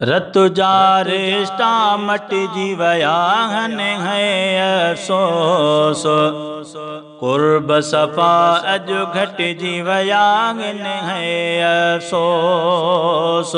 रतुजा रिश्ता मटिजी विया आहिनि है अफ़सोस। कुर्ब सफ़ा अॼु घटिजी विया आहिनि है अफ़सोस।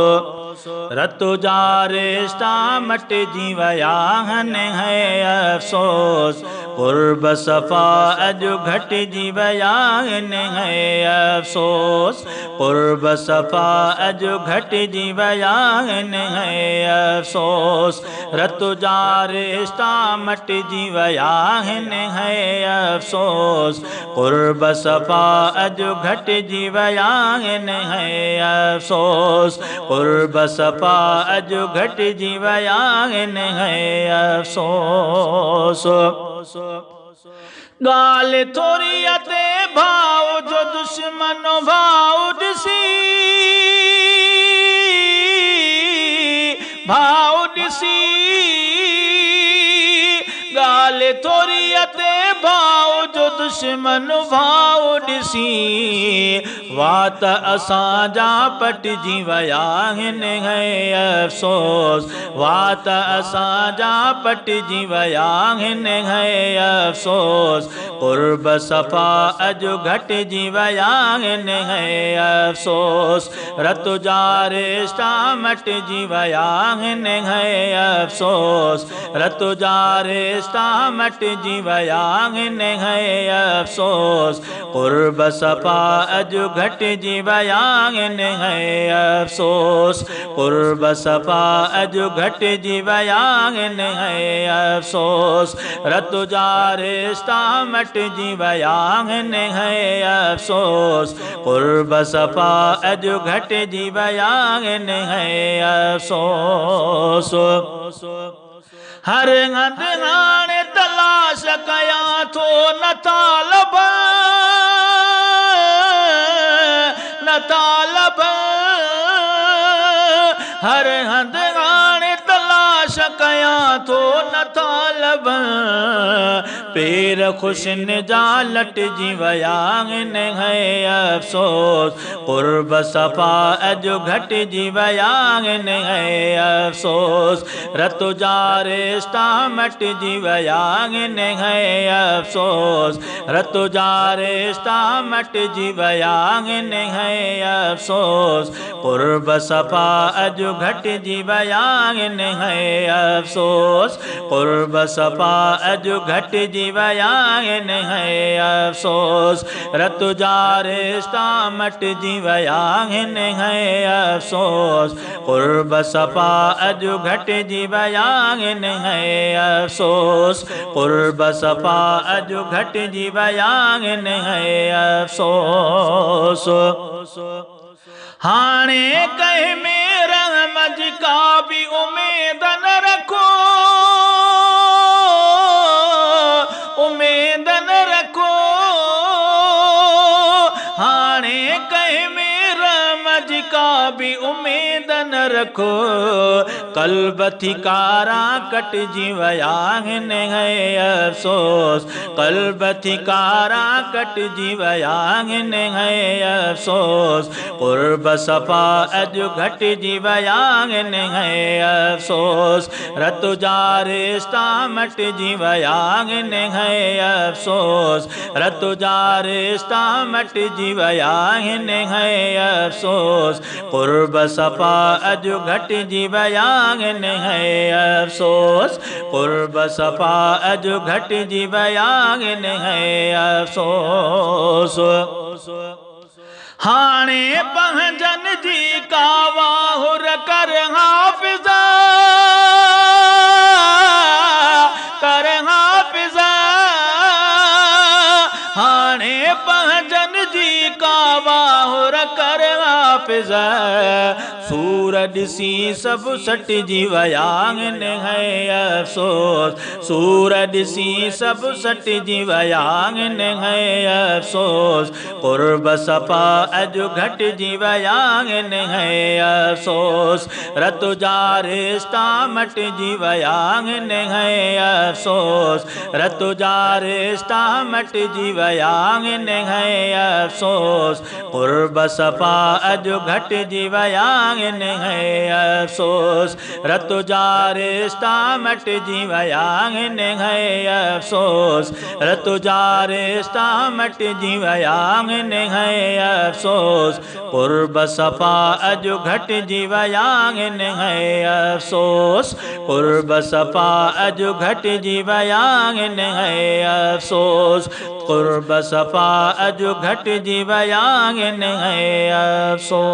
रतुजा रिश्ता मटिजी विया आहिनि है अफ़सोस। कुर्ब सफ़ा अॼु घटिजी विया आहिनि है अफ़सोस। कुर्ब सफ़ा अॼु घटिजी विया आहिनि है अफ़सोस। रतुजा रिश्ता मटिजी विया आहिनि है अफ़सोस। कुर्ब सफ़ा अॼु घटिजी विया आहिनि है अफ़सोस। कुर्ब सफ़ा अॼु घटिजी विया आहिनि है अफ़सोस। ॻाल्हि थोरी ते भाउ जो दुश्मन भाउ ॾिसी, भाउ ॾिसी। ॻाल्हि थोरी ते भाउ जो दुश्मन भाउ ॾिसी। वात असांजा पटिजी विया आहिनि है अफ़सोस। वात असांजा पटिजी विया आहिनि है अफ़सोस। कुर्ब सफ़ा अॼु घटिजी विया आहिनि है अफ़सोस। रतुजा रिश्ता मटिजी विया आहिनि है अफ़सोस। रतुजा रिश्ता मटिजी विया आहिनि है अफ़सोस। कुर्ब सफ़ा अॼु घटिजी विया आहिनि है अफ़सोस। कुर्ब सफ़ा अॼु घटिजी विया आहिनि है अफ़सोस। रतुजा रिश्ता मटिजी विया आहिनि है अफ़सोस। कुर्ब सफ़ा अॼु घटिजी विया आहिनि है अफ़सोस। हर हंधि हाणे तलाश कयां थो नथा लभनि, नथा लभनि। हर हंधि हाणे तलाश कयां थो नथा लभनि। पेर ख़ुशियुनि जा लटिजी विया आहिनि है अफ़सोस। कुर्ब सफ़ा अॼु घटिजी विया आहिनि है अफ़सोस। रतुजा रिश्ता मटिजी विया आहिनि है अफ़सोस। रतुजा रिश्ता मटिजी विया आहिनि है अफ़सोस। कुर्ब सफ़ा अॼु घटिजी विया आहिनि है अफ़सोस। कुर्ब सफ़ा अॼु घटिजी विया आहिनि है अफ़सोस। रतुजा रिश्ता मटिजी विया आहिनि है अफ़सोस। कुर्ब सफ़ा अॼु घटिजी विया आहिनि है अफ़सोस। कुर्ब सफ़ा अॼु घटिजी विया आहिनि है अफ़सोस। हाणे कंहिं में रहम जी का बि उमेद न रखो, उमेद न रखो। हाणे कंहिं में रहम जी का बि उमेद न रखो। क़ल्ब थी कारा कटिजी विया आहिनि है अफ़सोस। क़ल्ब थी कारा कटिजी विया आहिनि है अफ़सोस। कुर्ब सफ़ा अॼु घटिजी विया आहिनि है अफ़सोस। रतुजा रिश्ता मटिजी विया आहिनि है अफ़सोस। रतुजा रिश्ता मटिजी विया आहिनि है अफ़सोस। कुर्ब सफ़ा अॼु घटिजी विया आहिनि है अफ़सोस। कुर्ब सफ़ा अॼु घटिजी विया आहिनि है अफ़सोस। हाणे पंहिंजनि जी का वाहुर कर हाफ़िज़ा, कर हाफ़िज़ा। हाणे पंहिंजनि जी का वाहुर कर हाफ़िज़ा। सूर ॾिसी सभु सटिजी विया आहिनि है अफ़सोस। सूर ॾिसी सभु सटिजी विया आहिनि है अफ़सोस। कुर्ब सफ़ा अॼु घटिजी विया आहिनि है अफ़सोस। रतुजा रिश्ता मटिजी विया आहिनि है अफ़सोस। रतुजा रिश्ता मटिजी विया आहिनि है अफ़सोस। कुर्ब सफ़ा अॼु घटिजी विया आंगन है अफसोस रतु जा रिश्ता मट जी वया आंगन है अफसोस रतु जा रिश्ता मट जी वया आंगन है अफसोस कुर्ब सफ़ा अजु घट जी वया आंगन है अफसोस कुर्ब सफ़ा अजु घट जी वया आंगन है अफसोस कुर्ब सफ़ा अजु घट जी वया आंगन है अफसोस।